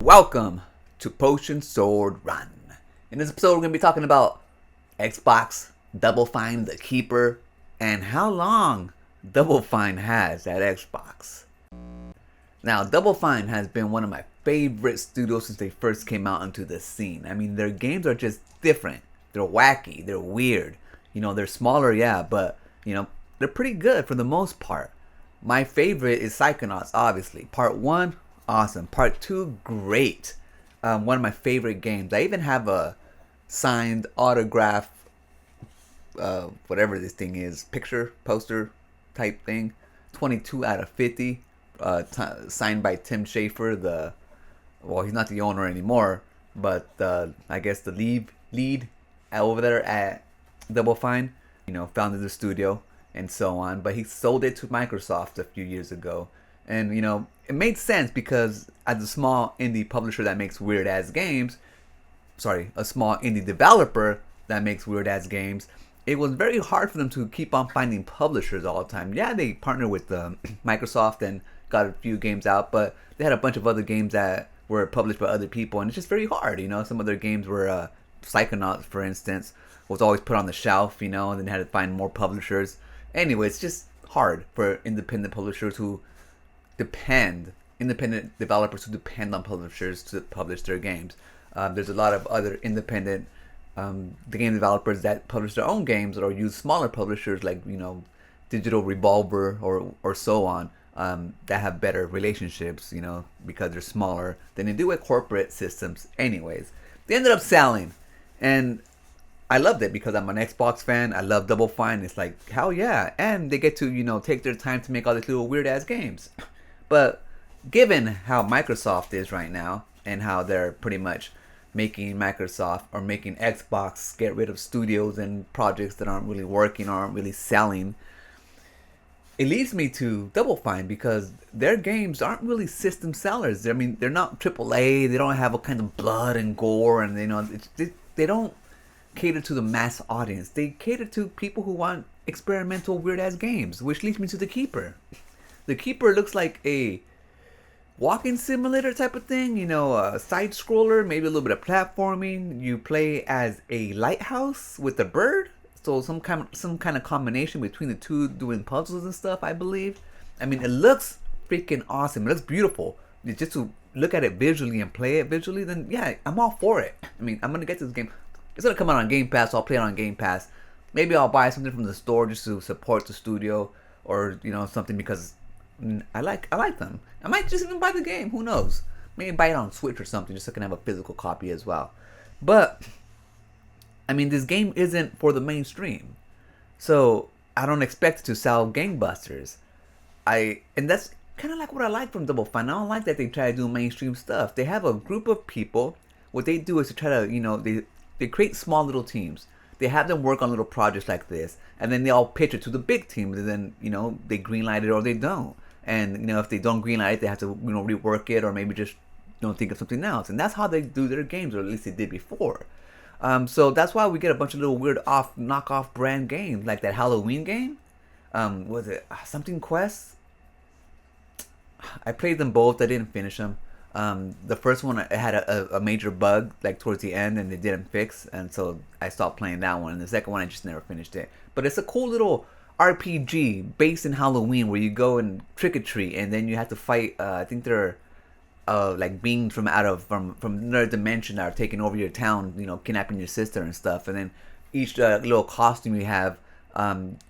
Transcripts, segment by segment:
Welcome to Potion Sword Run. In this episode, we're going to be talking about Xbox, Double Fine, the Keeper, and how long Double Fine has at Xbox. Now, Double Fine has been one of my favorite studios since they first came out into the scene. I mean, their games are just different. They're wacky. They're weird. They're smaller, yeah, but, they're pretty good for the most part. My favorite is Psychonauts, obviously. Part 1, awesome. Part 2, great. One of my favorite games. I even have a signed autograph, whatever this thing is, picture, poster type thing. 22 out of 50. Signed by Tim Schafer, he's not the owner anymore, but I guess the lead over there at Double Fine, founded the studio and so on. But he sold it to Microsoft a few years ago. And, it made sense because as a small indie publisher that makes weird ass games, a small indie developer that makes weird ass games, it was very hard for them to keep on finding publishers all the time. Yeah, they partnered with Microsoft and got a few games out, but they had a bunch of other games that were published by other people, and it's just very hard. Some of their games were Psychonauts, for instance, was always put on the shelf, and then they had to find more publishers. Anyway, it's just hard for independent developers who depend on publishers to publish their games. There's a lot of other independent the game developers that publish their own games or use smaller publishers like Digital Revolver or so on, that have better relationships, because they're smaller than they do with corporate systems. Anyways, they ended up selling, and I loved it because I'm an Xbox fan. I love Double Fine. It's like, hell yeah. And they get to, take their time to make all these little weird ass games. But given how Microsoft is right now and how they're pretty much making Xbox get rid of studios and projects that aren't really working or aren't really selling, it leads me to Double Fine because their games aren't really system sellers. I mean, they're not AAA. They don't have a kind of blood and gore, and they don't cater to the mass audience. They cater to people who want experimental weird ass games, which leads me to The Keeper. The Keeper looks like a walking simulator type of thing, a side scroller, maybe a little bit of platforming. You play as a lighthouse with a bird, so some kind of combination between the two, doing puzzles and stuff, I believe. I mean, it looks freaking awesome. It looks beautiful. Just to look at it visually and play it visually, then yeah, I'm all for it. I mean, I'm gonna get this game. It's gonna come out on Game Pass, so I'll play it on Game Pass. Maybe I'll buy something from the store just to support the studio, or something, because I like them. I might just even buy the game. Who knows? Maybe buy it on Switch or something, just so I can have a physical copy as well. But I mean, this game isn't for the mainstream, so I don't expect it to sell gangbusters. And that's kind of like what I like from Double Fine. I don't like that they try to do mainstream stuff. They have a group of people. What they do is to try to, they create small little teams. They have them work on little projects like this, and then they all pitch it to the big team, and then they greenlight it or they don't. And if they don't greenlight it, they have to rework it, or maybe just think of something else. And that's how they do their games, or at least they did before. So that's why we get a bunch of little weird knockoff brand games, like that Halloween game. Was it something Quest? I played them both. I didn't finish them. The first one, it had a major bug like towards the end, and it didn't fix, and so I stopped playing that one. And the second one, I just never finished it. But it's a cool little RPG based in Halloween where you go and trick or treat, and then you have to fight. I think they're like beings from another dimension that are taking over your town, kidnapping your sister and stuff. And then each little costume you have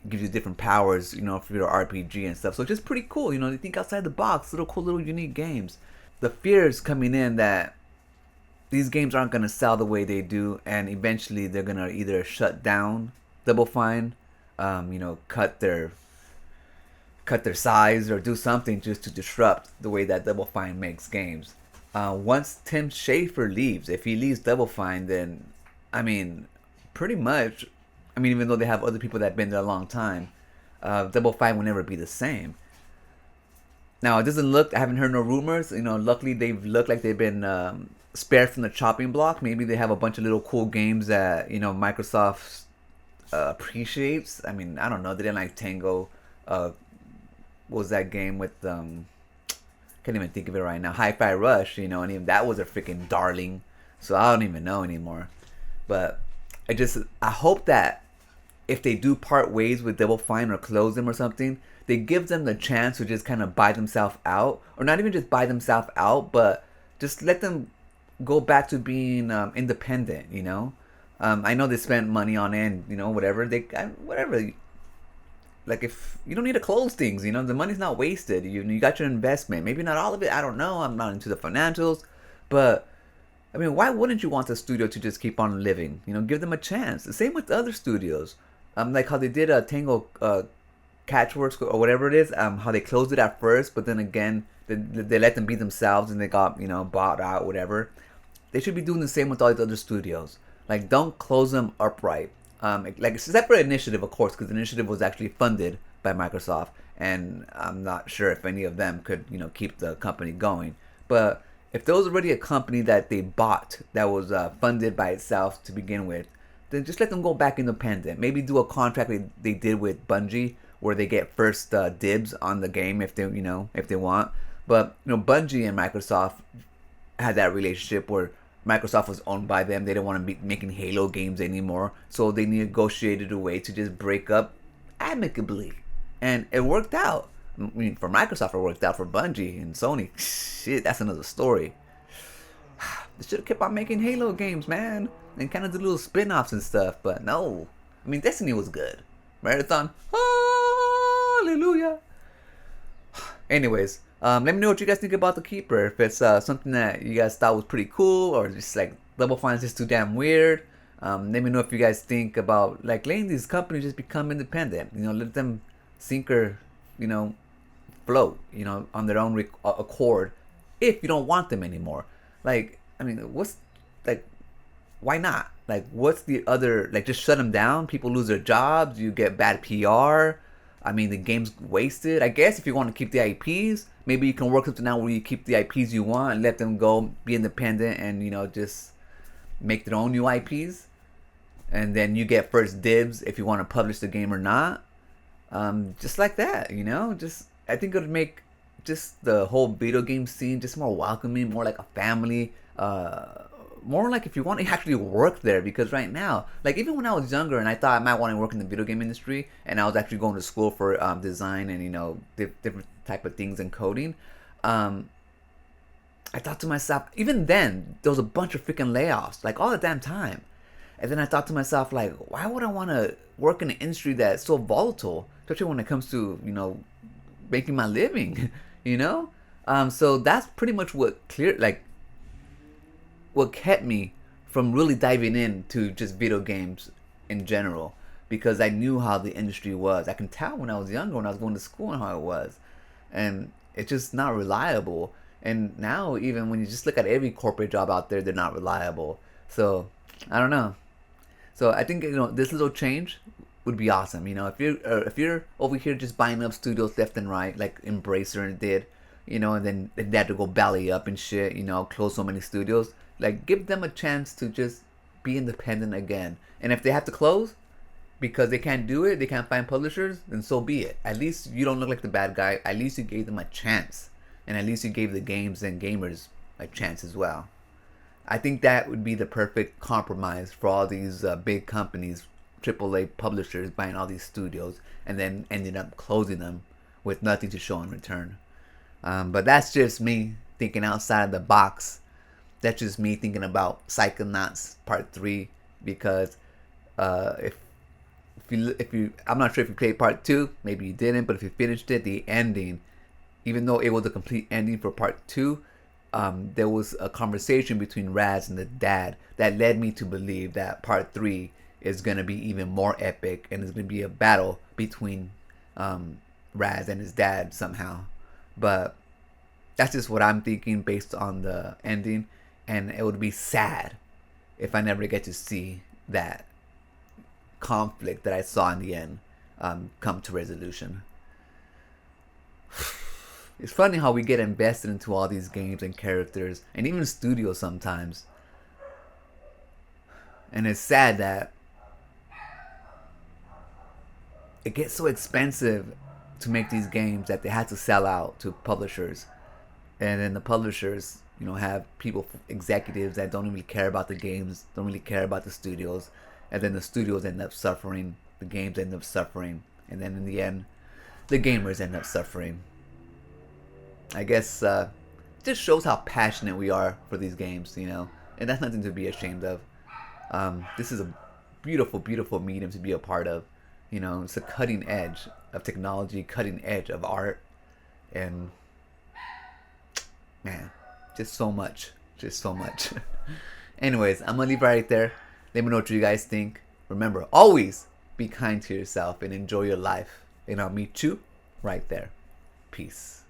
gives you different powers, for your RPG and stuff. So it's just pretty cool. They think outside the box, little cool, little unique games. The fear is coming in that these games aren't going to sell the way they do, and eventually they're going to either shut down Double Fine, cut their size, or do something just to disrupt the way that Double Fine makes games. Once Tim Schafer leaves, if he leaves Double Fine, then pretty much, even though they have other people that have been there a long time, Double Fine will never be the same. Now, it doesn't look, I haven't heard no rumors. Luckily they've looked like they've been spared from the chopping block. Maybe they have a bunch of little cool games that, Microsoft appreciates. I don't know. They didn't like Tango. What was that game with Can't even think of it right now. Hi-Fi Rush, and even that was a freaking darling. So I don't even know anymore. But I hope that if they do part ways with Double Fine or close them or something, they give them the chance to just kind of buy themselves out, or not even just buy themselves out, but just let them go back to being independent. I know they spent money on it, and whatever whatever. Like, if you don't need to close things, the money's not wasted. You got your investment. Maybe not all of it. I don't know. I'm not into the financials, but I mean, why wouldn't you want the studio to just keep on living? Give them a chance. The same with the other studios. Like how they did a Tango Catchworks or whatever it is. How they closed it at first, but then again, they let them be themselves and they got bought out, whatever. They should be doing the same with all the other studios. Like, don't close them upright. Like, it's a separate initiative, of course, because the initiative was actually funded by Microsoft, and I'm not sure if any of them could keep the company going. But if there was already a company that they bought that was funded by itself to begin with, then just let them go back independent. Maybe do a contract they did with Bungie where they get first dibs on the game if they want. But Bungie and Microsoft had that relationship where Microsoft was owned by them. They didn't want to be making Halo games anymore, so they negotiated a way to just break up amicably, and it worked out. I mean, for Microsoft, it worked out. For Bungie and Sony, shit, that's another story. They should have kept on making Halo games, man, and kind of do little spin-offs and stuff. But no, I mean, Destiny was good. Marathon, hallelujah. Anyways, let me know what you guys think about the Keeper. If it's something that you guys thought was pretty cool, or just like Double Fine's just too damn weird. Let me know if you guys think about like letting these companies just become independent. Let them sink or float. On their own accord. If you don't want them anymore, like I mean, why not? Like, what's the other? Like, just shut them down. People lose their jobs. You get bad PR. I mean, the game's wasted. I guess if you want to keep the IPs, maybe you can work something out where you keep the IPs you want and let them go be independent and, just make their own new IPs. And then you get first dibs if you want to publish the game or not. Just like that, I think it would make just the whole video game scene just more welcoming, more like a family. More like if you want to actually work there, because right now, like even when I was younger and I thought I might want to work in the video game industry, and I was actually going to school for design and different type of things and coding, I thought to myself, even then there was a bunch of freaking layoffs like all the damn time, and then I thought to myself, like, why would I want to work in an industry that's so volatile, especially when it comes to making my living, so that's pretty much what kept me from really diving into just video games in general, because I knew how the industry was. I can tell when I was younger, when I was going to school, and how it was, and it's just not reliable. And now, even when you just look at every corporate job out there, they're not reliable. So I don't know. So I think this little change would be awesome. If you're over here just buying up studios left and right, like Embracer did, and then they had to go belly up and shit, close so many studios. Like, give them a chance to just be independent again. And if they have to close because they can't do it, they can't find publishers, then so be it. At least you don't look like the bad guy. At least you gave them a chance. And at least you gave the games and gamers a chance as well. I think that would be the perfect compromise for all these big companies, AAA publishers buying all these studios and then ending up closing them with nothing to show in return. But that's just me thinking outside of the box. That's just me thinking about Psychonauts Part 3, because if you I'm not sure if you played Part 2, maybe you didn't, but if you finished it, the ending, even though it was a complete ending for Part 2, there was a conversation between Raz and the dad that led me to believe that Part 3 is going to be even more epic, and it's going to be a battle between Raz and his dad somehow. But that's just what I'm thinking based on the ending. And it would be sad if I never get to see that conflict that I saw in the end come to resolution. It's funny how we get invested into all these games and characters and even studios sometimes. And it's sad that it gets so expensive to make these games that they had to sell out to publishers. And then the publishers, have people, executives that don't really care about the games, don't really care about the studios, and then the studios end up suffering, the games end up suffering, and then in the end, the gamers end up suffering. I guess it just shows how passionate we are for these games, and that's nothing to be ashamed of. This is a beautiful, beautiful medium to be a part of. It's a cutting edge of technology, cutting edge of art, and man, just so much, just so much. Anyways, I'm gonna leave it right there. Let me know what you guys think. Remember, always be kind to yourself and enjoy your life. And I'll meet you right there. Peace.